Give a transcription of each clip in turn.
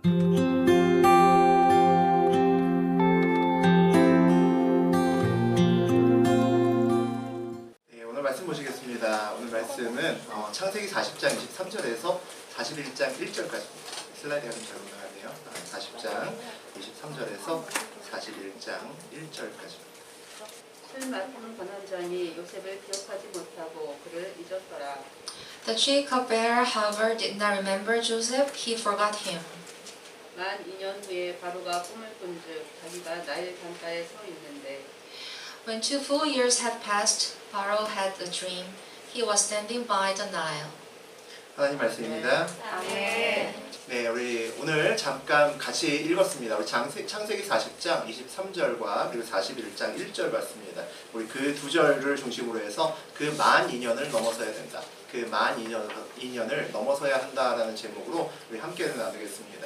오늘 말씀 보시겠습니다. 오늘 말씀은 창세기 40장 23절에서 41장 1절까지입니다. 슬라이드가 좀 잘못 나가네요. 40장 23절에서 41장 1절까지입니다. 술 맡은 관원장이 요셉을 기억하지 못하고 그를 잊었더라. The Jacob bearer, however, did not remember Joseph, he forgot him. 만 2년 후에 바로가 꿈을 꾼즉 자기가 나일 강가에 서 있는데 When 2 full years had passed, Pharaoh had a dream. He was standing by the Nile. 하나님 말씀입니다. 아멘. 네, 우리 오늘 잠깐 같이 읽었습니다. 우리 창세기 40장 23절과 그리고 41장 1절 봤습니다. 우리 그 두 절을 중심으로 해서 그 만 2년을 넘어서야 된다. 그 만 2년을 넘어서야 한다라는 제목으로 우리 함께 나누겠습니다.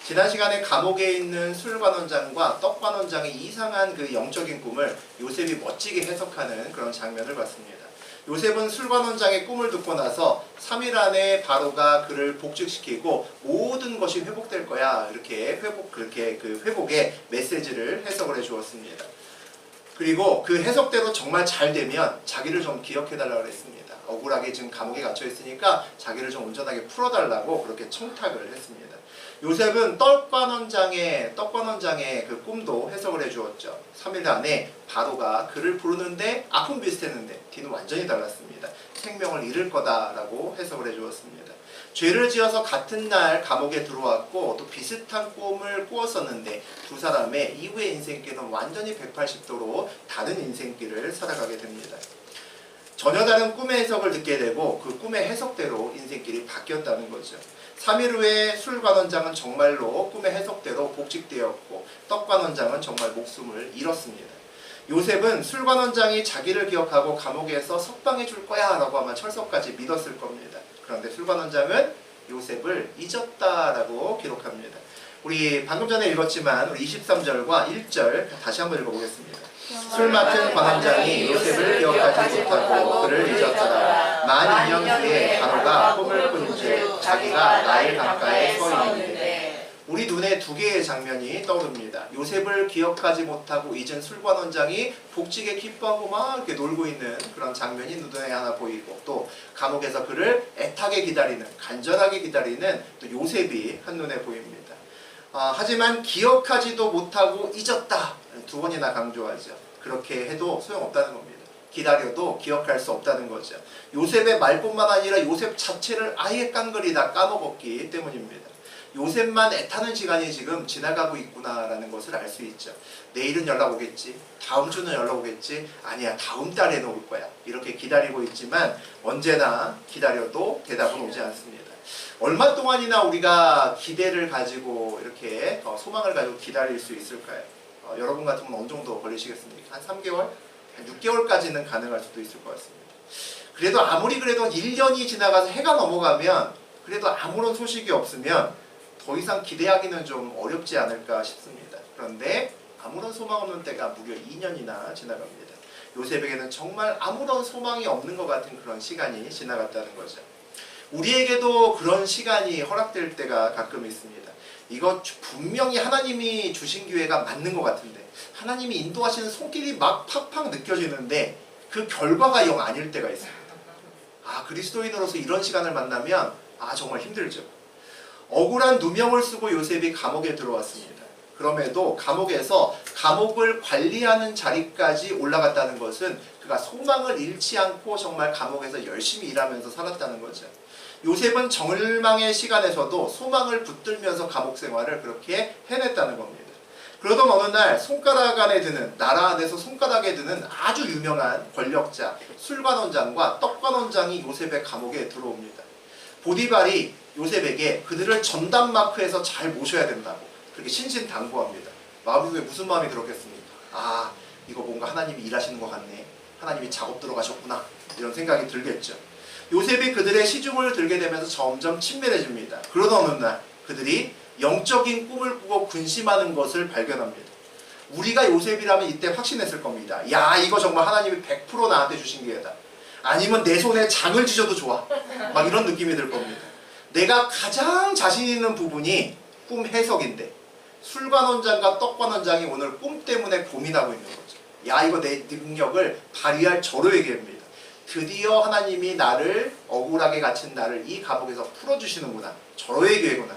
지난 시간에 감옥에 있는 술관원장과 떡관원장의 이상한 그 영적인 꿈을 요셉이 멋지게 해석하는 그런 장면을 봤습니다. 요셉은 술관원장의 꿈을 듣고 나서 3일 안에 바로가 그를 복직시키고 모든 것이 회복될 거야. 이렇게 그 회복의 메시지를 해석을 해 주었습니다. 그리고 그 해석대로 정말 잘 되면 자기를 좀 기억해 달라고 했습니다. 억울하게 지금 감옥에 gat혀 있으니까 자기를 좀 온전하게 풀어달라고 그렇게 청탁을 했습니다. 요셉은 떡관원장의 그 꿈도 해석을 해주었죠. 3일 안에 바로가 그를 부르는데 앞은 비슷했는데 뒤는 완전히 달랐습니다. 생명을 잃을 거다라고 해석을 해주었습니다. 죄를 지어서 같은 날 감옥에 들어왔고 또 비슷한 꿈을 꾸었었는데 두 사람의 이후의 인생길은 완전히 180도로 다른 인생길을 살아가게 됩니다. 전혀 다른 꿈의 해석을 듣게 되고 그 꿈의 해석대로 인생길이 바뀌었다는 거죠. 3일 후에 술관원장은 정말로 꿈의 해석대로 복직되었고 떡관원장은 정말 목숨을 잃었습니다. 요셉은 술관원장이 자기를 기억하고 감옥에서 석방해 줄 거야 라고 아마 철석까지 믿었을 겁니다. 그런데 술관원장은 요셉을 잊었다라고 기록합니다. 우리 방금 전에 읽었지만 우리 23절과 1절 다시 한번 읽어보겠습니다. 술 맡은 관원장이 요셉을 기억하지 못하고 그를 잊었더라. 만 2년 후에 바로가 꿈을 꾼즉 자기가 나일 강가에 서 있는데 우리 눈에 두 개의 장면이 떠오릅니다. 요셉을 기억하지 못하고 잊은 술관원장이 복직에 기뻐하고 막 이렇게 놀고 있는 그런 장면이 눈에 하나 보이고 또 감옥에서 그를 애타게 기다리는 간절하게 기다리는 또 요셉이 한눈에 보입니다. 하지만 기억하지도 못하고 잊었다. 두 번이나 강조하죠. 그렇게 해도 소용없다는 겁니다. 기다려도 기억할 수 없다는 거죠. 요셉의 말뿐만 아니라 요셉 자체를 아예 깡그리 다 까먹었기 때문입니다. 요셉만 애타는 시간이 지금 지나가고 있구나라는 것을 알 수 있죠. 내일은 연락 오겠지. 다음 주는 연락 오겠지. 아니야, 다음 달에는 올 거야. 이렇게 기다리고 있지만 언제나 기다려도 대답은 오지 않습니다. 얼마 동안이나 우리가 기대를 가지고 이렇게 소망을 가지고 기다릴 수 있을까요? 여러분 같으면 어느 정도 걸리시겠습니까? 한 3개월? 한 6개월까지는 가능할 수도 있을 것 같습니다. 그래도 아무리 그래도 1년이 지나가서 해가 넘어가면 그래도 아무런 소식이 없으면 더 이상 기대하기는 좀 어렵지 않을까 싶습니다. 그런데 아무런 소망 없는 때가 무려 2년이나 지나갑니다. 요셉에게는 정말 아무런 소망이 없는 것 같은 그런 시간이 지나갔다는 거죠. 우리에게도 그런 시간이 허락될 때가 가끔 있습니다. 이거 분명히 하나님이 주신 기회가 맞는 것 같은데 하나님이 인도하시는 손길이 막 팍팍 느껴지는데 그 결과가 영 아닐 때가 있어요. 그리스도인으로서 이런 시간을 만나면 정말 힘들죠. 억울한 누명을 쓰고 요셉이 감옥에 들어왔습니다. 그럼에도 감옥에서 감옥을 관리하는 자리까지 올라갔다는 것은 그가 소망을 잃지 않고 정말 감옥에서 열심히 일하면서 살았다는 거죠. 요셉은 절망의 시간에서도 소망을 붙들면서 감옥 생활을 그렇게 해냈다는 겁니다. 그러던 어느 날 나라 안에서 손가락에 드는 아주 유명한 권력자 술관원장과 떡관원장이 요셉의 감옥에 들어옵니다. 보디발이 요셉에게 그들을 전담 마크에서 잘 모셔야 된다고 그렇게 신신당부합니다. 마음속에 무슨 마음이 들었겠습니까? 이거 뭔가 하나님이 일하시는 것 같네. 하나님이 작업 들어가셨구나. 이런 생각이 들겠죠. 요셉이 그들의 시중을 들게 되면서 점점 친밀해집니다. 그러던 어느 날 그들이 영적인 꿈을 꾸고 근심하는 것을 발견합니다. 우리가 요셉이라면 이때 확신했을 겁니다. 이거 정말 하나님이 100% 나한테 주신 기회다. 아니면 내 손에 장을 찢어도 좋아. 막 이런 느낌이 들 겁니다. 내가 가장 자신 있는 부분이 꿈 해석인데 술관원장과 떡관원장이 오늘 꿈 때문에 고민하고 있는 거죠. 야, 이거 내 능력을 발휘할 절호의 기회입니다. 드디어 하나님이 나를 억울하게 갇힌 나를 이 감옥에서 풀어주시는구나. 절호의 기회구나.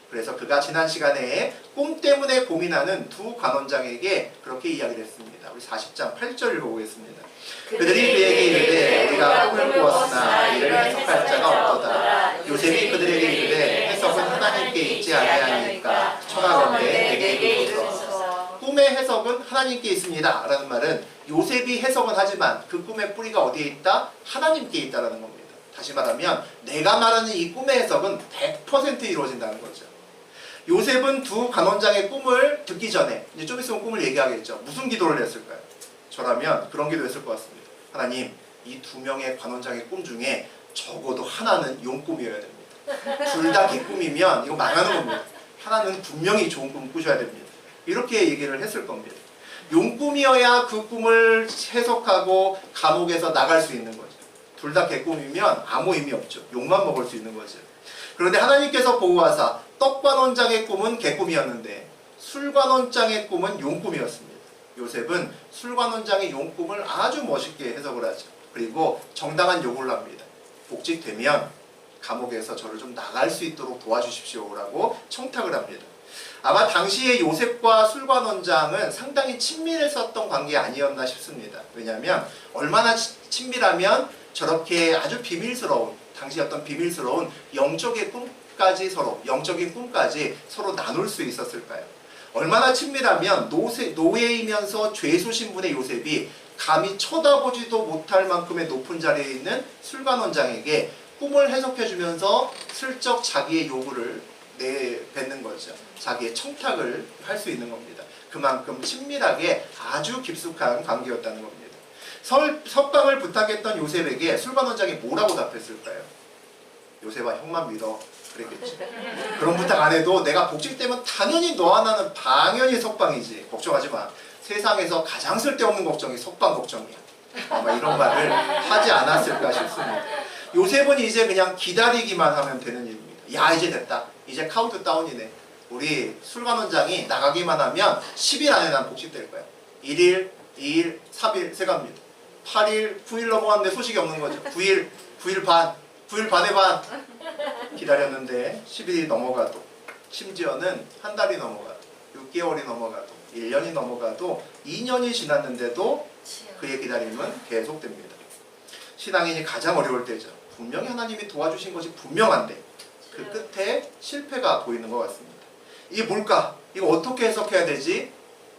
그래서 그가 지난 시간에 꿈 때문에 고민하는 두 관원장에게 그렇게 이야기를 했습니다. 우리 40장 8절 읽어보겠습니다. 그들이 그에게 이르되 우리가 꿈을 꾸었으나 이를 해석할 자가 없도다. 요셉이 그들에게 이르되 해석은 하나님께 있지 아니하니까 청하건대 내게 이르소서. 꿈의 해석은 하나님께 있습니다 라는 말은 요셉이 해석은 하지만 그 꿈의 뿌리가 어디에 있다? 하나님께 있다라는 겁니다. 다시 말하면 내가 말하는 이 꿈의 해석은 100% 이루어진다는 거죠. 요셉은 두 관원장의 꿈을 듣기 전에 이제 좀 있으면 꿈을 얘기하겠죠. 무슨 기도를 했을까요? 저라면 그런 기도 했을 것 같습니다. 하나님, 이 두 명의 관원장의 꿈 중에 적어도 하나는 용꿈이어야 됩니다. 둘 다 개꿈이면 이거 망하는 겁니다. 하나는 분명히 좋은 꿈 꾸셔야 됩니다. 이렇게 얘기를 했을 겁니다. 용꿈이어야 그 꿈을 해석하고 감옥에서 나갈 수 있는 거죠. 둘 다 개꿈이면 아무 의미 없죠. 욕만 먹을 수 있는 거죠. 그런데 하나님께서 보호하사 떡관원장의 꿈은 개꿈이었는데 술관원장의 꿈은 용꿈이었습니다. 요셉은 술관원장의 용꿈을 아주 멋있게 해석을 하죠. 그리고 정당한 요구를 합니다. 복직되면 감옥에서 저를 좀 나갈 수 있도록 도와주십시오라고 청탁을 합니다. 아마 당시에 요셉과 술관원장은 상당히 친밀했었던 관계 아니었나 싶습니다. 왜냐하면 얼마나 친밀하면 저렇게 아주 비밀스러운, 당시 어떤 비밀스러운 영적인 꿈까지 서로 나눌 수 있었을까요? 얼마나 친밀하면 노예이면서 죄수 신분의 요셉이 감히 쳐다보지도 못할 만큼의 높은 자리에 있는 술관원장에게 꿈을 해석해주면서 슬쩍 자기의 요구를 내뱉는 거죠. 자기의 청탁을 할 수 있는 겁니다. 그만큼 친밀하게 아주 깊숙한 관계였다는 겁니다. 석방을 부탁했던 요셉에게 술관원장이 뭐라고 답했을까요? 요셉아, 형만 믿어. 그랬겠지. 그런 부탁 안 해도 내가 복직되면 당연히 너와 나는 당연히 석방이지. 걱정하지 마. 세상에서 가장 쓸데없는 걱정이 석방 걱정이야. 아마 이런 말을 하지 않았을까 싶습니다. 요셉은 이제 그냥 기다리기만 하면 되는 일입니다. 야, 이제 됐다. 이제 카운트다운이네. 우리 술관원장이 나가기만 하면 10일 안에 난 복직될 거야. 1일, 2일, 3일 세갑니다. 8일, 9일 넘어갔는데 소식이 없는 거죠. 9일 반의 반. 기다렸는데 10일이 넘어가도, 심지어는 한 달이 넘어가도, 6개월이 넘어가도, 1년이 넘어가도, 2년이 지났는데도 그의 기다림은 계속됩니다. 신앙인이 가장 어려울 때죠. 분명히 하나님이 도와주신 것이 분명한데 그 끝에 실패가 보이는 것 같습니다. 이게 뭘까? 이거 어떻게 해석해야 되지?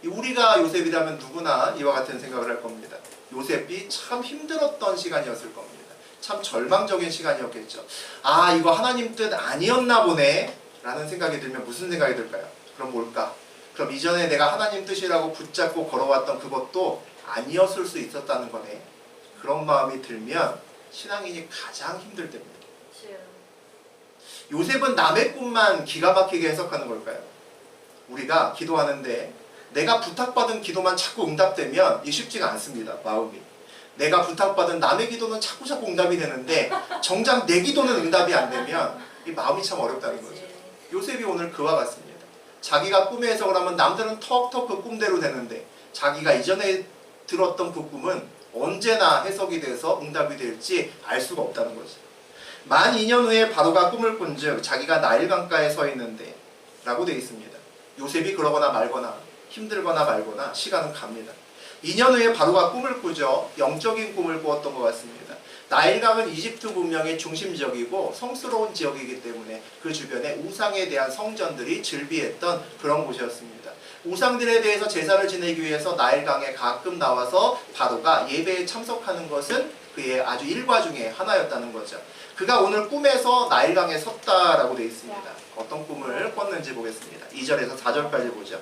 우리가 요셉이라면 누구나 이와 같은 생각을 할 겁니다. 요셉이 참 힘들었던 시간이었을 겁니다. 참 절망적인 시간이었겠죠. 아, 이거 하나님 뜻 아니었나 보네 라는 생각이 들면 무슨 생각이 들까요? 그럼 뭘까? 그럼 이전에 내가 하나님 뜻이라고 붙잡고 걸어왔던 그것도 아니었을 수 있었다는 거네. 그런 마음이 들면 신앙인이 가장 힘들 때입니다. 요셉은 남의 꿈만 기가 막히게 해석하는 걸까요? 우리가 기도하는데 내가 부탁받은 기도만 자꾸 응답되면 이 쉽지가 않습니다. 마음이. 내가 부탁받은 남의 기도는 자꾸 응답이 되는데 정작 내 기도는 응답이 안 되면 이 마음이 참 어렵다는 거죠. 요셉이 오늘 그와 같습니다. 자기가 꿈의 해석을 하면 남들은 턱턱 그 꿈대로 되는데 자기가 이전에 들었던 그 꿈은 언제나 해석이 돼서 응답이 될지 알 수가 없다는 거죠. 만 2년 후에 바로가 꿈을 꾼즉 자기가 나일 강가에 서 있는데 라고 되어 있습니다. 요셉이 그러거나 말거나 힘들거나 말거나 시간은 갑니다. 2년 후에 바로가 꿈을 꾸죠. 영적인 꿈을 꾸었던 것 같습니다. 나일강은 이집트 문명의 중심지역이고 성스러운 지역이기 때문에 그 주변에 우상에 대한 성전들이 즐비했던 그런 곳이었습니다. 우상들에 대해서 제사를 지내기 위해서 나일강에 가끔 나와서 바로가 예배에 참석하는 것은 그의 아주 일과 중에 하나였다는 거죠. 그가 오늘 꿈에서 나일강에 섰다라고 되어 있습니다. 어떤 꿈을 꿨는지 보겠습니다. 2절에서 4절까지 보죠.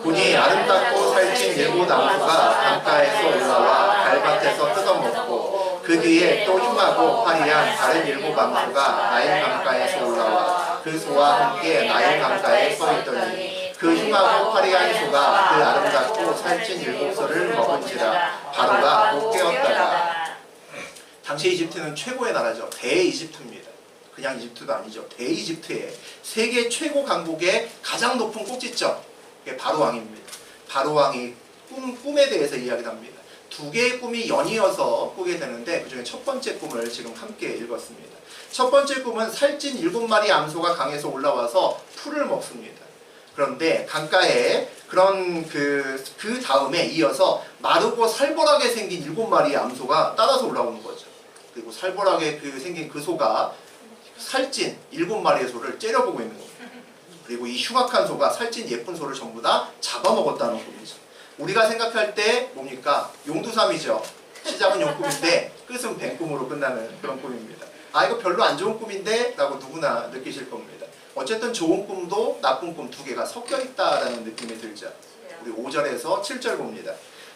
보니 아름답고 살찐 일곱 나무가 강가에서 올라와 갈밭에서 뜯어먹고 그 뒤에 또 흉하고 화려한 다른 일곱 나무가 나일 강가에서 올라와 그 소와 함께 나일 강가에 서 있더니 그 흉하고 화려한 소가 그 아름답고 살찐 일곱 소를 먹은지라 바로가 못 깨었다가 당시 이집트는 최고의 나라죠. 대이집트입니다. 그냥 이집트도 아니죠. 대이집트의 세계 최고 강국의 가장 높은 꼭지점, 그게 바로 왕입니다. 바로 왕이 꿈에 대해서 이야기를 합니다. 두 개의 꿈이 연이어서 꾸게 되는데 그중에 첫 번째 꿈을 지금 함께 읽었습니다. 첫 번째 꿈은 살찐 7마리 암소가 강에서 올라와서 풀을 먹습니다. 그런데 강가에 그런 그 다음에 이어서 마르고 살벌하게 생긴 7마리의 암소가 따라서 올라오는 거죠. 그리고 살벌하게 생긴 그 소가 살찐 7마리의 소를 째려보고 있는 겁니다. 그리고 이 흉악한 소가 살찐 예쁜 소를 전부 다 잡아먹었다는 꿈이죠. 우리가 생각할 때 뭡니까? 용두삼이죠. 시작은 용꿈인데 끝은 뱀꿈으로 끝나는 그런 꿈입니다. 아, 이거 별로 안 좋은 꿈인데? 라고 누구나 느끼실 겁니다. 어쨌든 좋은 꿈도 나쁜 꿈 두 개가 섞여 있다라는 느낌이 들죠. 우리 5절에서 7절 봅니다.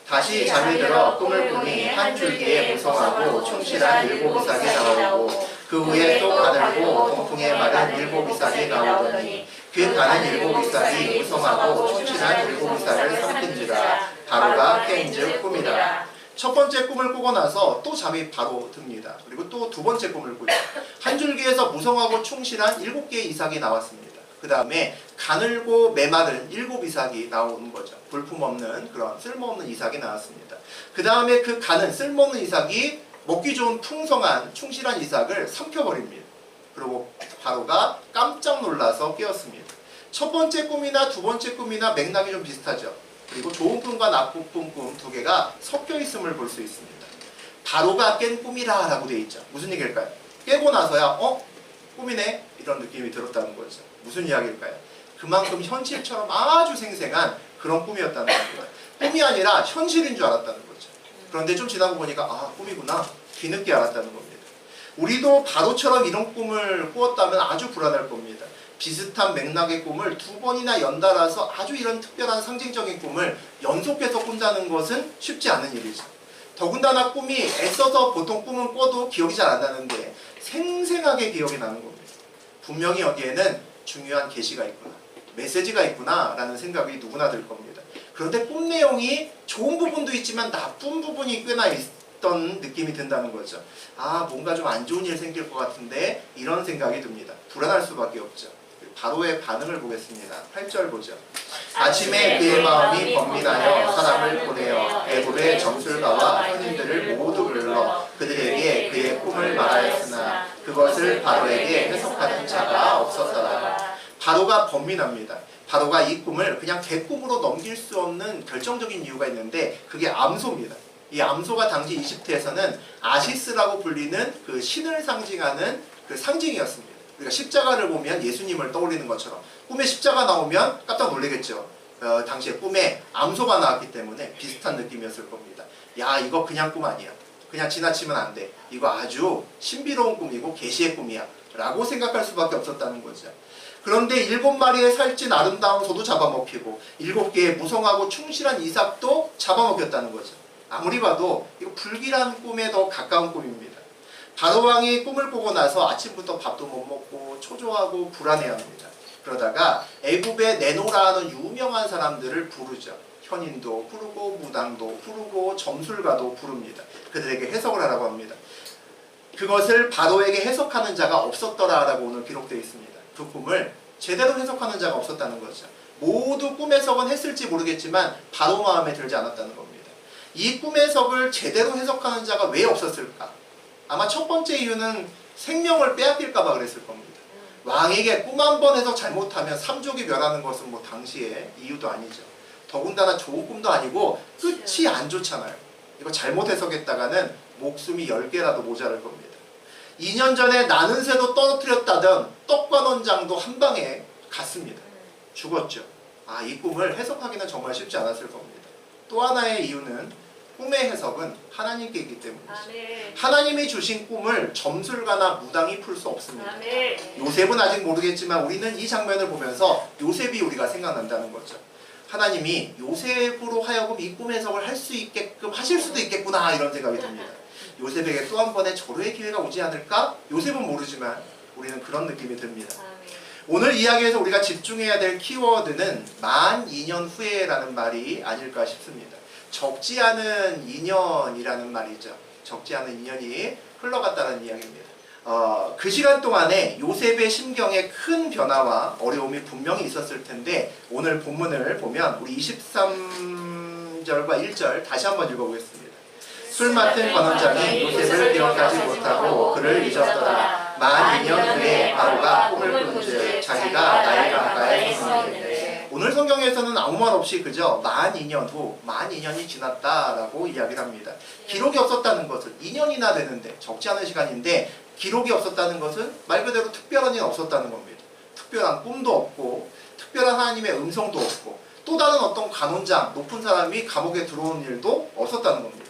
다시 잠이 들어 꿈을 꾸니 한 줄기에 무성하고 충실한 7이삭이 나오고 그 위에 또 가늘고 동풍에 마른 7이삭이 나오더니 그 가는 7이삭이 무성하고 충실한 7이삭을 삼킨지라 바로가 깬즉 꿈이라. 첫 번째 꿈을 꾸고 나서 또 잠이 바로 듭니다. 그리고 또 두 번째 꿈을 꾸죠. 한 줄기에서 무성하고 충실한 7개의 이삭이 나왔습니다. 그 다음에 가늘고 메마른 7이삭이 나오는 거죠. 볼품없는 그런 쓸모없는 이삭이 나왔습니다. 그 다음에 그 가는 쓸모없는 이삭이 먹기 좋은 풍성한 충실한 이삭을 삼켜버립니다. 그리고 바로가 깜짝 놀라서 깨었습니다. 첫 번째 꿈이나 두 번째 꿈이나 맥락이 좀 비슷하죠. 그리고 좋은 꿈과 나쁜 꿈 두 개가 섞여 있음을 볼 수 있습니다. 바로가 깬 꿈이라 라고 되어 있죠. 무슨 얘기일까요? 깨고 나서야 꿈이네? 이런 느낌이 들었다는 거죠. 무슨 이야기일까요? 그만큼 현실처럼 아주 생생한 그런 꿈이었다는 겁니다. 꿈이 아니라 현실인 줄 알았다는 거죠. 그런데 좀 지나고 보니까 아, 꿈이구나. 뒤늦게 알았다는 겁니다. 우리도 바로처럼 이런 꿈을 꾸었다면 아주 불안할 겁니다. 비슷한 맥락의 꿈을 두 번이나 연달아서 아주 이런 특별한 상징적인 꿈을 연속해서 꾼다는 것은 쉽지 않은 일이죠. 더군다나 꿈이 애써서 보통 꿈은 꿔도 기억이 잘 안 나는데 생생하게 기억이 나는 겁니다. 분명히 여기에는 중요한 계시가 있구나, 메시지가 있구나 라는 생각이 누구나 들 겁니다. 그런데 꿈 내용이 좋은 부분도 있지만 나쁜 부분이 꽤나 있던 느낌이 든다는 거죠. 아, 뭔가 좀 안 좋은 일 생길 것 같은데 이런 생각이 듭니다. 불안할 수밖에 없죠. 바로의 반응을 보겠습니다. 8절 보죠. 아침에 그의 마음이 번민하여 사람을 보내어 애굽의 점술가와 현인들을 모두 불러 그들에게 그의 꿈을 말하였으나 그것을 바로에게 해석하는 자가 없었더라. 바로가 번민합니다. 바로가 이 꿈을 그냥 개꿈으로 넘길 수 없는 결정적인 이유가 있는데 그게 암소입니다. 이 암소가 당시 이집트에서는 아시스라고 불리는 그 신을 상징하는 그 상징이었습니다. 우리가 십자가를 보면 예수님을 떠올리는 것처럼 꿈에 십자가 나오면 깜짝 놀라겠죠. 당시에 꿈에 암소가 나왔기 때문에 비슷한 느낌이었을 겁니다. 야, 이거 그냥 꿈 아니야. 그냥 지나치면 안 돼. 이거 아주 신비로운 꿈이고 계시의 꿈이야 라고 생각할 수밖에 없었다는 거죠. 그런데 7마리의 살찐 아름다운 소도 잡아먹히고 7개의 무성하고 충실한 이삭도 잡아먹혔다는 거죠. 아무리 봐도 이거 불길한 꿈에 더 가까운 꿈입니다. 바로왕이 꿈을 꾸고 나서 아침부터 밥도 못 먹고 초조하고 불안해합니다. 그러다가 애굽에 네노라 하는 유명한 사람들을 부르죠. 현인도 부르고 무당도 부르고 점술가도 부릅니다. 그들에게 해석을 하라고 합니다. 그것을 바로에게 해석하는 자가 없었더라라고 오늘 기록되어 있습니다. 그 꿈을 제대로 해석하는 자가 없었다는 거죠. 모두 꿈 해석은 했을지 모르겠지만 바로 마음에 들지 않았다는 겁니다. 이 꿈 해석을 제대로 해석하는 자가 왜 없었을까? 아마 첫 번째 이유는 생명을 빼앗길까 봐 그랬을 겁니다. 왕에게 꿈 한 번 해석 잘못하면 삼족이 멸하는 것은 뭐 당시의 이유도 아니죠. 더군다나 좋은 꿈도 아니고 끝이 안 좋잖아요. 이거 잘못 해석했다가는 목숨이 10개라도 모자랄 겁니다. 2년 전에 나는 새도 떨어뜨렸다던 떡관원장도 한 방에 갔습니다. 죽었죠. 아, 이 꿈을 해석하기는 정말 쉽지 않았을 겁니다. 또 하나의 이유는 꿈의 해석은 하나님께 있기 때문이죠. 하나님이 주신 꿈을 점술가나 무당이 풀 수 없습니다. 요셉은 아직 모르겠지만 우리는 이 장면을 보면서 요셉이 우리가 생각난다는 거죠. 하나님이 요셉으로 하여금 이 꿈 해석을 할 수 있게끔 하실 수도 있겠구나 이런 생각이 듭니다. 요셉에게 또 한 번의 절호의 기회가 오지 않을까? 요셉은 모르지만 우리는 그런 느낌이 듭니다. 오늘 이야기에서 우리가 집중해야 될 키워드는 만 2년 후에라는 말이 아닐까 싶습니다. 적지 않은 2년이라는 말이죠. 적지 않은 2년이 흘러갔다는 이야기입니다. 그 시간 동안에 요셉의 심경에 큰 변화와 어려움이 분명히 있었을 텐데 오늘 본문을 보면 우리 23절과 1절 다시 한번 읽어보겠습니다. 술 맡은 관원장이 요셉을 기억하지 못하고 그를 잊었더라. 만 2년 후에 바로가 꿈을 꾼즉 자기가 나일 강가에 섰느니라. 오늘 성경에서는 아무 말 없이 그저 만 2년 후, 만 2년이 지났다라고 이야기를 합니다. 기록이 없었다는 것은 2년이나 되는데 적지 않은 시간인데 기록이 없었다는 것은 말 그대로 특별한 일은 없었다는 겁니다. 특별한 꿈도 없고 특별한 하나님의 음성도 없고 또 다른 어떤 관원장, 높은 사람이 감옥에 들어온 일도 없었다는 겁니다.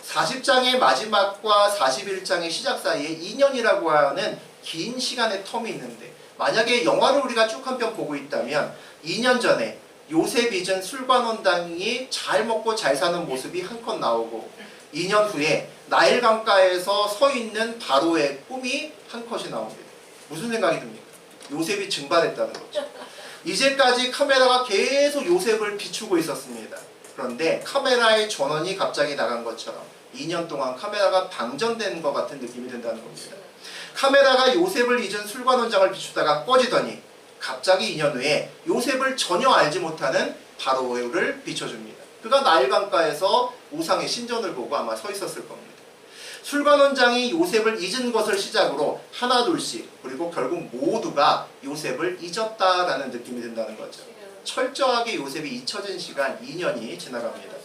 40장의 마지막과 41장의 시작 사이에 2년이라고 하는 긴 시간의 텀이 있는데 만약에 영화를 우리가 쭉 한 편 보고 있다면 2년 전에 요셉 잊은 술관원당이 잘 먹고 잘 사는 모습이 한컷 나오고 2년 후에 나일 강가에서 서 있는 바로의 꿈이 한 컷이 나옵니다. 무슨 생각이 듭니까? 요셉이 증발했다는 거죠. 이제까지 카메라가 계속 요셉을 비추고 있었습니다. 그런데 카메라의 전원이 갑자기 나간 것처럼 2년 동안 카메라가 방전된 것 같은 느낌이 든다는 겁니다. 카메라가 요셉을 잊은 술관원장을 비추다가 꺼지더니 갑자기 2년 후에 요셉을 전혀 알지 못하는 바로를 비춰줍니다. 그가 나일 강가에서 우상의 신전을 보고 아마 서 있었을 겁니다. 술관원장이 요셉을 잊은 것을 시작으로 하나둘씩 그리고 결국 모두가 요셉을 잊었다라는 느낌이 든다는 거죠. 철저하게 요셉이 잊혀진 시간 2년이 지나갑니다.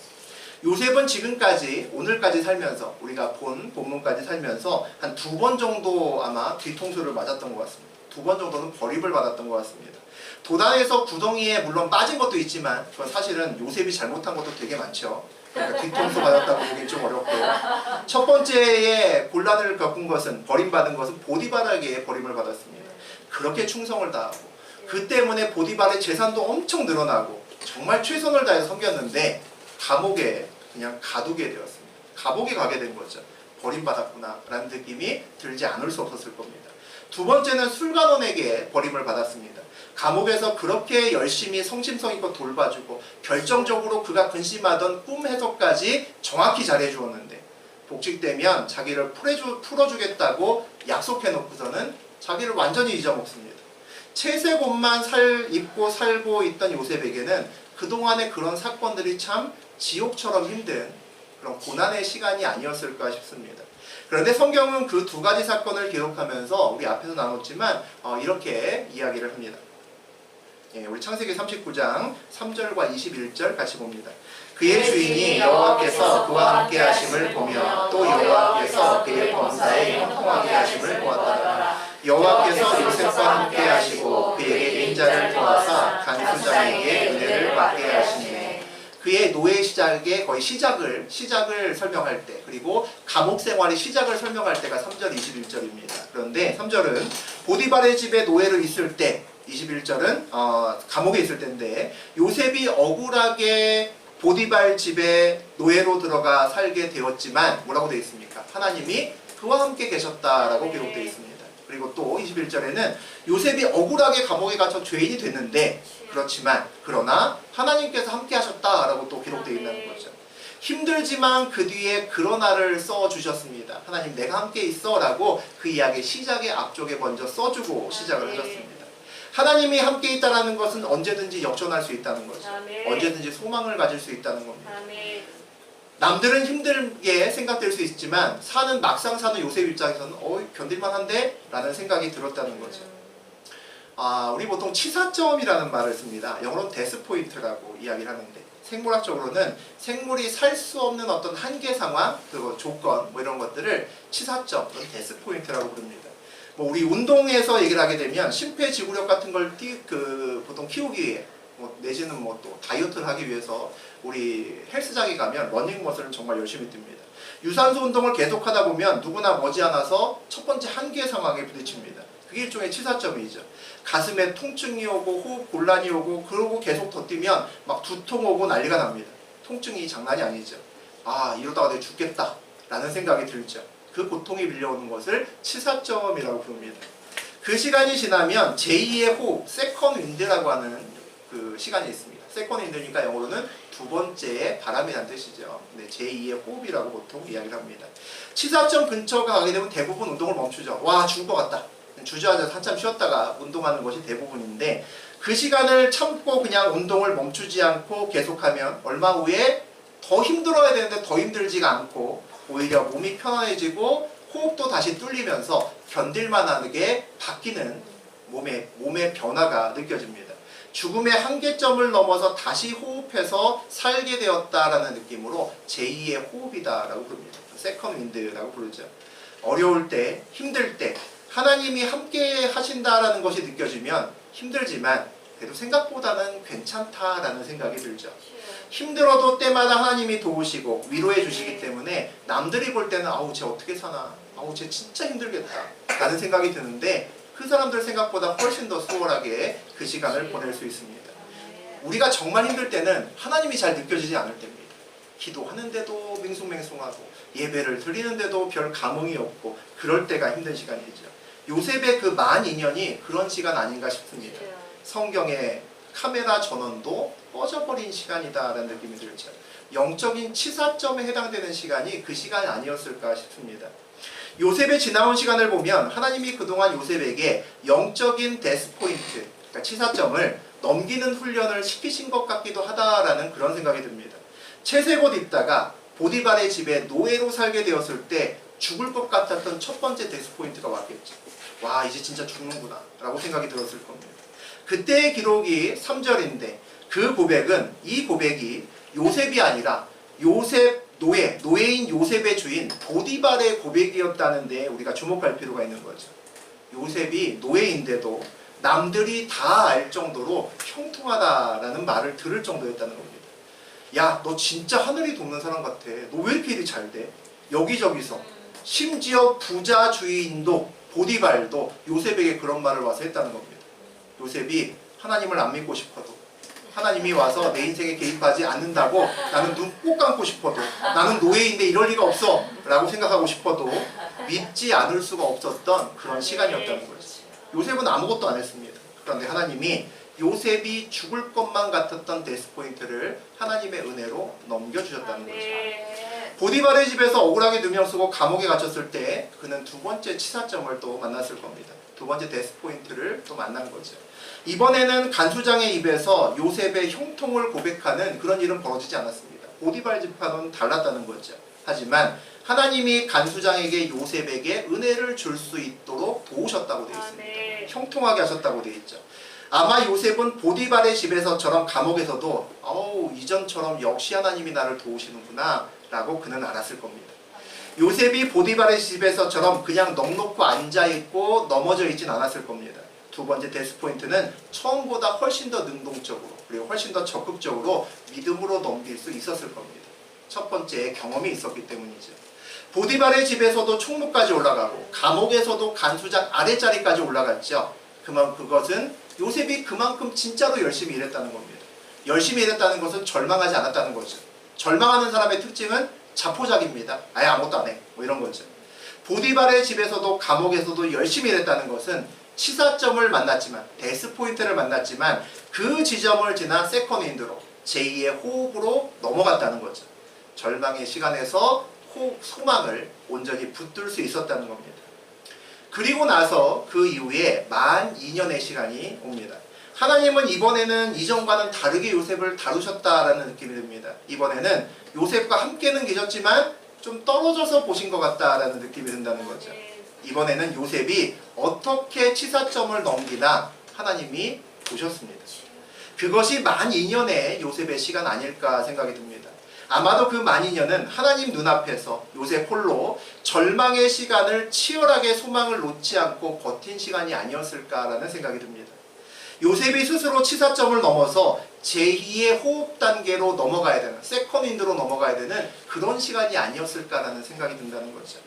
요셉은 지금까지 오늘까지 살면서 우리가 본 본문까지 살면서 한 2번 정도 아마 뒤통수를 맞았던 것 같습니다. 2번 정도는 버림을 받았던 것 같습니다. 도단에서 구덩이에 물론 빠진 것도 있지만 그건 사실은 요셉이 잘못한 것도 되게 많죠. 그러니까 뒤통수 받았다고 보기 좀 어렵고요. 첫 번째에 곤란을 겪은 것은 버림받은 것은 보디발에게 버림을 받았습니다. 그렇게 충성을 다하고 그 때문에 보디발의 재산도 엄청 늘어나고 정말 최선을 다해서 섬겼는데 감옥에 그냥 가두게 되었습니다. 감옥에 가게 된 거죠. 버림받았구나 라는 느낌이 들지 않을 수 없었을 겁니다. 두 번째는 술관원에게 버림을 받았습니다. 감옥에서 그렇게 열심히 성심성의껏 돌봐주고 결정적으로 그가 근심하던 꿈 해석까지 정확히 잘해주었는데 복직되면 자기를 풀어주겠다고 약속해놓고서는 자기를 완전히 잊어먹습니다. 채색 옷만 입고 살고 있던 요셉에게는 그동안의 그런 사건들이 참 지옥처럼 힘든 그런 고난의 시간이 아니었을까 싶습니다. 그런데 성경은 그 2가지 사건을 기록하면서 우리 앞에서 나눴지만 이렇게 이야기를 합니다. 우리 창세기 39장 3절과 21절 같이 봅니다. 그의 주인이 여호와께서 그와 함께 하심을 보며 또 여호와께서 그의 범사에 형통하게 하심을 보았더라. 여호와께서 요셉과 함께 하시고 그에게 인자를 도와사 간수장에게 은혜를 받게 하시니 그의 노예 시작의 거의 시작을 설명할 때 그리고 감옥 생활의 시작을 설명할 때가 3절 21절입니다. 그런데 3절은 보디발의 집에 노예로 있을 때 21절은 감옥에 있을 때인데 요셉이 억울하게 보디발 집에 노예로 들어가 살게 되었지만 뭐라고 되어 있습니까? 하나님이 그와 함께 계셨다라고 기록되어 있습니다. 그리고 또 21절에는 요셉이 억울하게 감옥에 갇혀 죄인이 됐는데 그러나 하나님께서 함께 하셨다라고 또 기록되어 있는 거죠. 힘들지만 그 뒤에 그러나를 써주셨습니다. 하나님 내가 함께 있어 라고 그 이야기 시작의 앞쪽에 먼저 써주고 시작을 하셨습니다. 하나님이 함께 있다는 것은 언제든지 역전할 수 있다는 거죠. 언제든지 소망을 가질 수 있다는 겁니다. 남들은 힘들게 생각될 수 있지만 막상 사는 요셉 입장에서는 견딜만한데? 라는 생각이 들었다는 거죠. 우리 보통 치사점이라는 말을 씁니다. 영어로는 데스포인트라고 이야기를 하는데 생물학적으로는 생물이 살 수 없는 어떤 한계 상황, 그리고 조건 이런 것들을 치사점, 데스포인트라고 부릅니다. 우리 운동에서 얘기를 하게 되면 심폐지구력 같은 걸 보통 키우기 위해 내지는 또 다이어트를 하기 위해서 우리 헬스장에 가면 러닝머신을 정말 열심히 뜹니다. 유산소 운동을 계속하다 보면 누구나 머지않아서 첫 번째 한계 상황에 부딪힙니다. 그게 일종의 치사점이죠. 가슴에 통증이 오고 호흡 곤란이 오고 그러고 계속 더 뛰면 막 두통 오고 난리가 납니다. 통증이 장난이 아니죠. 이러다가 내가 죽겠다 라는 생각이 들죠. 그 고통이 밀려오는 것을 치사점이라고 부릅니다. 그 시간이 지나면 제2의 호흡, 세컨 윈드라고 하는 그 시간이 있습니다. 세컨 윈드니까 영어로는 두 번째의 바람이라는 뜻이죠. 네, 제2의 호흡이라고 보통 이야기를 합니다. 치사점 근처가 가게 되면 대부분 운동을 멈추죠. 와, 죽을 것 같다. 주저앉아서 한참 쉬었다가 운동하는 것이 대부분인데, 그 시간을 참고 그냥 운동을 멈추지 않고 계속하면 얼마 후에 더 힘들어야 되는데 더 힘들지가 않고 오히려 몸이 편안해지고 호흡도 다시 뚫리면서 견딜만하게 바뀌는 몸의 변화가 느껴집니다. 죽음의 한계점을 넘어서 다시 호흡해서 살게 되었다라는 느낌으로 제2의 호흡이다라고 부릅니다. 세컨 윈드라고 부르죠. 어려울 때, 힘들 때 하나님이 함께 하신다라는 것이 느껴지면 힘들지만 그래도 생각보다는 괜찮다라는 생각이 들죠. 힘들어도 때마다 하나님이 도우시고 위로해 주시기 때문에 남들이 볼 때는 아우 쟤 어떻게 사나, 아우 쟤 진짜 힘들겠다 라는 생각이 드는데, 그 사람들 생각보다 훨씬 더 수월하게 그 시간을 보낼 수 있습니다. 우리가 정말 힘들 때는 하나님이 잘 느껴지지 않을 때입니다. 기도하는데도 맹숭맹숭하고 예배를 드리는데도 별 감흥이 없고 그럴 때가 힘든 시간이죠. 요셉의 그 만 2년이 그런 시간 아닌가 싶습니다. 성경의 카메라 전원도 꺼져버린 시간이다라는 느낌이 들죠. 영적인 치사점에 해당되는 시간이 그 시간이 아니었을까 싶습니다. 요셉의 지나온 시간을 보면 하나님이 그동안 요셉에게 영적인 데스포인트, 그러니까 치사점을 넘기는 훈련을 시키신 것 같기도 하다라는 그런 생각이 듭니다. 채색 옷 입다가 보디발의 집에 노예로 살게 되었을 때 죽을 것 같았던 첫 번째 데스포인트가 왔겠죠. 와, 이제 진짜 죽는구나 라고 생각이 들었을 겁니다. 그때의 기록이 3절인데 그 고백은, 이 고백이 요셉이 아니라 요셉 노예인 요셉의 주인 보디발의 고백이었다는 데 우리가 주목할 필요가 있는 거죠. 요셉이 노예인데도 남들이 다 알 정도로 형통하다라는 말을 들을 정도였다는 겁니다. 야, 너 진짜 하늘이 돕는 사람 같아. 너 왜 이렇게 일이 잘 돼? 여기저기서. 심지어 부자 주인도 보디발도 요셉에게 그런 말을 와서 했다는 겁니다. 요셉이 하나님을 안 믿고 싶어도, 하나님이 와서 내 인생에 개입하지 않는다고 나는 눈 꼭 감고 싶어도, 나는 노예인데 이럴 리가 없어 라고 생각하고 싶어도 믿지 않을 수가 없었던 그런 시간이었다는 거죠. 요셉은 아무것도 안 했습니다. 그런데 하나님이 요셉이 죽을 것만 같았던 데스포인트를 하나님의 은혜로 넘겨주셨다는 거죠. 보디발의 집에서 억울하게 누명 쓰고 감옥에 갇혔을 때 그는 두 번째 치사점을 또 만났을 겁니다. 두 번째 데스포인트를 또 만난 거죠. 이번에는 간수장의 입에서 요셉의 형통을 고백하는 그런 일은 벌어지지 않았습니다. 보디발 집과는 달랐다는 거죠. 하지만 하나님이 간수장에게 요셉에게 은혜를 줄 수 있도록 도우셨다고 되어 있습니다. 형통하게 하셨다고 되어 있죠. 아마 요셉은 보디발의 집에서처럼 감옥에서도 이전처럼 역시 하나님이 나를 도우시는구나 라고 그는 알았을 겁니다. 요셉이 보디발의 집에서처럼 그냥 넋놓고 앉아있고 넘어져 있진 않았을 겁니다. 두 번째 데스포인트는 처음보다 훨씬 더 능동적으로 그리고 훨씬 더 적극적으로 믿음으로 넘길 수 있었을 겁니다. 첫 번째 경험이 있었기 때문이죠. 보디발의 집에서도 총무까지 올라가고 감옥에서도 간수장 아래자리까지 올라갔죠. 그것은 요셉이 그만큼 진짜로 열심히 일했다는 겁니다. 열심히 일했다는 것은 절망하지 않았다는 거죠. 절망하는 사람의 특징은 자포자기입니다. 아예 아무것도 안 해. 뭐 이런 거죠. 보디발의 집에서도 감옥에서도 열심히 일했다는 것은 치사점을 만났지만, 데스포인트를 만났지만 그 지점을 지나 세컨 윈드로, 제2의 호흡으로 넘어갔다는 거죠. 절망의 시간에서 소망을 온전히 붙들 수 있었다는 겁니다. 그리고 나서 그 이후에 만 2년의 시간이 옵니다. 하나님은 이번에는 이전과는 다르게 요셉을 다루셨다라는 느낌이 듭니다. 이번에는 요셉과 함께는 계셨지만 좀 떨어져서 보신 것 같다라는 느낌이 든다는 거죠. 이번에는 요셉이 어떻게 치사점을 넘기나 하나님이 보셨습니다. 그것이 만 2년의 요셉의 시간 아닐까 생각이 듭니다. 아마도 그 만 2년은 하나님 눈앞에서 요셉 홀로 절망의 시간을 치열하게 소망을 놓지 않고 버틴 시간이 아니었을까라는 생각이 듭니다. 요셉이 스스로 치사점을 넘어서 제2의 호흡 단계로 넘어가야 되는, 세컨 윈드로 넘어가야 되는 그런 시간이 아니었을까라는 생각이 든다는 거죠.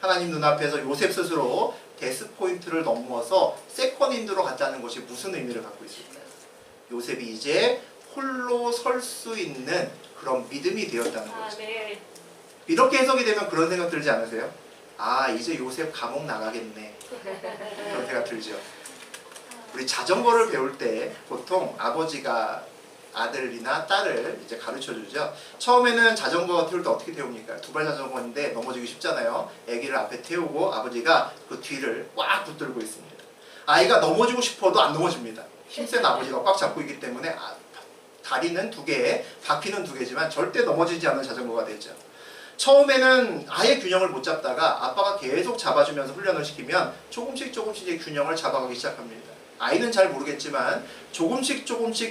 하나님 눈앞에서 요셉 스스로 데스포인트를 넘어서 세컨 윈드로 갔다는 것이 무슨 의미를 갖고 있을까요? 요셉이 이제 홀로 설 수 있는 그런 믿음이 되었다는 거죠. 이렇게 해석이 되면 그런 생각 들지 않으세요? 아, 이제 요셉 감옥 나가겠네. 그런 생각 들죠. 우리 자전거를 배울 때 보통 아버지가 아들이나 딸을 이제 가르쳐 주죠. 처음에는 자전거 태울 때 어떻게 태웁니까? 두발 자전거인데 넘어지기 쉽잖아요. 아기를 앞에 태우고 아버지가 그 뒤를 꽉 붙들고 있습니다. 아이가 넘어지고 싶어도 안 넘어집니다. 힘센 아버지가 꽉 잡고 있기 때문에 다리는 두 개, 바퀴는 두 개지만 절대 넘어지지 않는 자전거가 되죠. 처음에는 아예 균형을 못 잡다가 아빠가 계속 잡아주면서 훈련을 시키면 조금씩 이제 균형을 잡아가기 시작합니다. 아이는 잘 모르겠지만 조금씩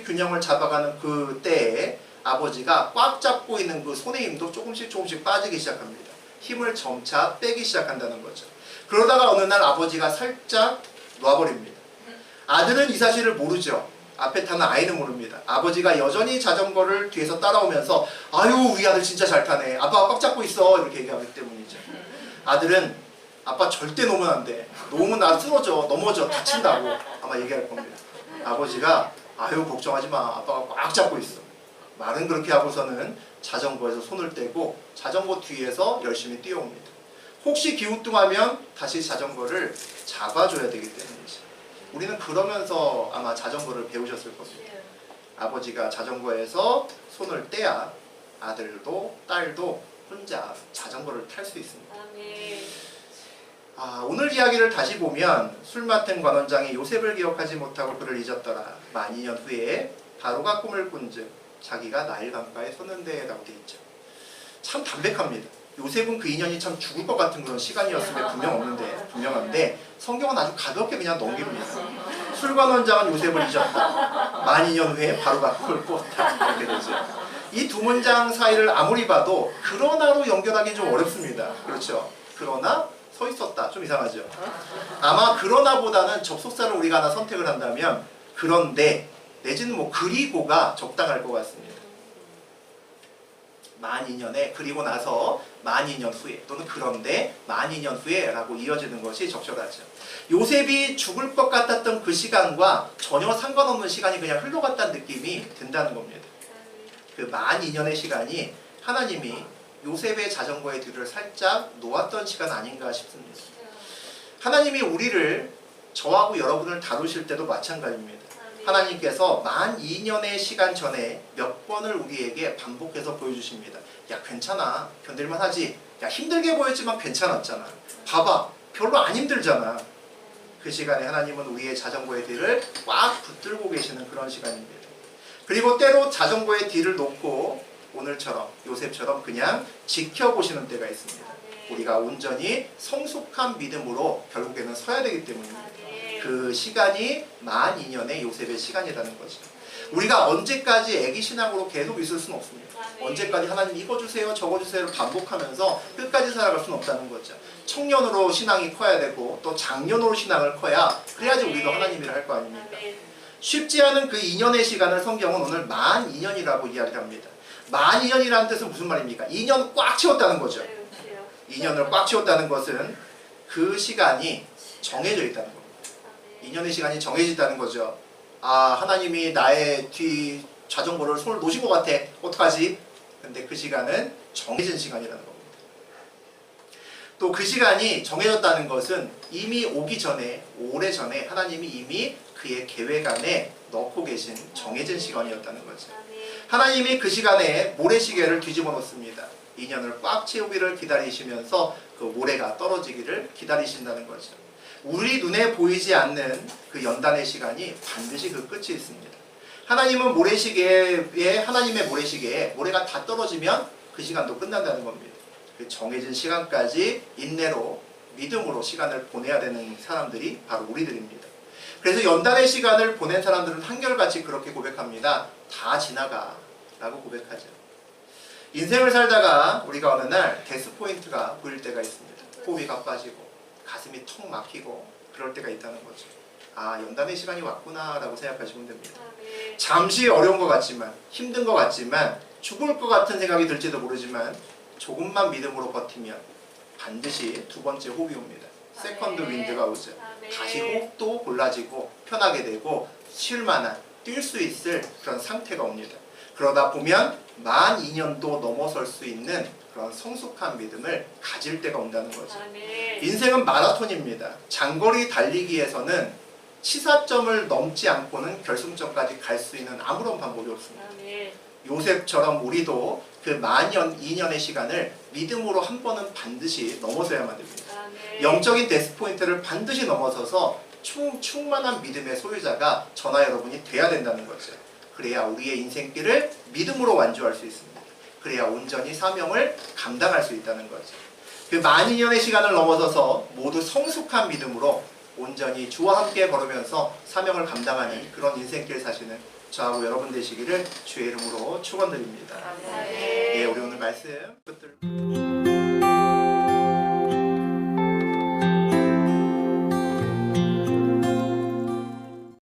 균형을 잡아가는 그 때에 아버지가 꽉 잡고 있는 그 손의 힘도 조금씩 빠지기 시작합니다. 힘을 점차 빼기 시작한다는 거죠. 그러다가 어느 날 아버지가 살짝 놔버립니다. 아들은 이 사실을 모르죠. 앞에 타는 아이는 모릅니다. 아버지가 여전히 자전거를 뒤에서 따라오면서 아유 우리 아들 진짜 잘 타네. 아빠가 꽉 잡고 있어. 이렇게 얘기하기 때문이죠. 아들은 아빠 절대 놓으면 안 돼. 놓으면 나 쓰러져. 넘어져. 다친다고 아마 얘기할 겁니다. 아버지가 아유 걱정하지 마. 아빠가 꽉 잡고 있어. 말은 그렇게 하고서는 자전거에서 손을 떼고 자전거 뒤에서 열심히 뛰어옵니다. 혹시 기우뚱하면 다시 자전거를 잡아줘야 되기 때문이죠. 우리는 그러면서 아마 자전거를 배우셨을 겁니다. 아버지가 자전거에서 손을 떼야 아들도 딸도 혼자 자전거를 탈 수 있습니다. 오늘 이야기를 다시 보면 술 맡은 관원장이 요셉을 기억하지 못하고 그를 잊었더라. 만 2년 후에 바로가 꿈을 꾼즉 자기가 나일 강가에 섰는데 라고 되어 있죠. 참 담백합니다. 요셉은 그 인연이 참 죽을 것 같은 그런 시간이었음에 분명한데 성경은 아주 가볍게 그냥 넘깁니다. 술관원장은 요셉을 잊었다. 만 2년 후에 바로가 꿈을 꿨다. 이렇게 되죠. 이 두 문장 사이를 아무리 봐도 그러나로 연결하기 좀 어렵습니다. 그렇죠? 그러나 서 있었다. 좀 이상하죠? 아마 그러나보다는 접속사를 우리가 하나 선택을 한다면 그런데 내지는 뭐 그리고가 적당할 것 같습니다. 만 2년에 그리고 나서 만 2년 후에 또는 그런데 만 2년 후에 라고 이어지는 것이 적절하죠. 요셉이 죽을 것 같았던 그 시간과 전혀 상관없는 시간이 그냥 흘러갔다는 느낌이 든다는 겁니다. 그 만 2년의 시간이 하나님이 요셉의 자전거의 뒤를 살짝 놓았던 시간 아닌가 싶습니다. 하나님이 우리를 저하고 여러분을 다루실 때도 마찬가지입니다. 하나님께서 만 2년의 시간 전에 몇 번을 우리에게 반복해서 보여주십니다. 야 괜찮아. 견딜만 하지. 야 힘들게 보였지만 괜찮았잖아. 봐봐. 별로 안 힘들잖아. 그 시간에 하나님은 우리의 자전거의 뒤를 꽉 붙들고 계시는 그런 시간입니다. 그리고 때로 자전거의 뒤를 놓고 오늘처럼 요셉처럼 그냥 지켜보시는 때가 있습니다. 우리가 온전히 성숙한 믿음으로 결국에는 서야 되기 때문입니다. 그 시간이 만 2년의 요셉의 시간이라는 거죠. 우리가 언제까지 애기 신앙으로 계속 있을 수는 없습니다. 언제까지 하나님 이거 주세요 저거 주세요를 반복하면서 끝까지 살아갈 수는 없다는 거죠. 청년으로 신앙이 커야 되고 또 장년으로 신앙을 커야 그래야지 우리도 하나님이라 할 거 아닙니까? 쉽지 않은 그 2년의 시간을 성경은 오늘 만 2년이라고 이야기를 합니다. 만 2년이라는 뜻은 무슨 말입니까? 2년 꽉 채웠다는 거죠. 2년을 꽉 채웠다는 것은 그 시간이 정해져 있다는 겁니다. 2년의 시간이 정해져 있다는 거죠. 하나님이 나의 뒤 자전거를 손을 놓으신 것 같아. 어떡하지? 근데 그 시간은 정해진 시간이라는 겁니다. 또 그 시간이 정해졌다는 것은 이미 오기 전에, 오래전에 하나님이 이미 그의 계획 안에 넣고 계신 정해진 시간이었다는 거죠. 하나님이 그 시간에 모래시계를 뒤집어 놓습니다. 2년을 꽉 채우기를 기다리시면서 그 모래가 떨어지기를 기다리신다는 거죠. 우리 눈에 보이지 않는 그 연단의 시간이 반드시 그 끝이 있습니다. 하나님은 하나님의 모래시계에 모래가 다 떨어지면 그 시간도 끝난다는 겁니다. 그 정해진 시간까지 인내로 믿음으로 시간을 보내야 되는 사람들이 바로 우리들입니다. 그래서 연단의 시간을 보낸 사람들은 한결같이 그렇게 고백합니다. 다 지나가 라고 고백하죠. 인생을 살다가 우리가 어느 날 데스포인트가 보일 때가 있습니다. 호흡이 가빠지고 가슴이 턱 막히고 그럴 때가 있다는 거죠. 연단의 시간이 왔구나 라고 생각하시면 됩니다. 잠시 어려운 것 같지만 힘든 것 같지만 죽을 것 같은 생각이 들지도 모르지만 조금만 믿음으로 버티면 반드시 두 번째 호흡이 옵니다. 세컨드 윈드가 오죠. 다시 호흡도 골라지고 편하게 되고 쉴만한 뛸 수 있을 그런 상태가 옵니다. 그러다 보면 만 2년도 넘어설 수 있는 그런 성숙한 믿음을 가질 때가 온다는 거죠. 인생은 마라톤입니다. 장거리 달리기에서는 치사점을 넘지 않고는 결승점까지 갈 수 있는 아무런 방법이 없습니다. 아멘. 요셉처럼 우리도 그 만년 2년의 시간을 믿음으로 한 번은 반드시 넘어서야만 됩니다. 아멘. 영적인 데스포인트를 반드시 넘어서서 충만한 믿음의 소유자가 저나 여러분이 돼야 된다는 거죠. 그래야 우리의 인생길을 믿음으로 완주할 수 있습니다. 그래야 온전히 사명을 감당할 수 있다는 거죠. 그 만 2년의 시간을 넘어서서 모두 성숙한 믿음으로 온전히 주와 함께 걸으면서 사명을 감당하는 그런 인생길 사시는 저하고 여러분 되시기를 주의 이름으로 축원드립니다. 아멘. 예, 우리 오늘 말씀 끝들.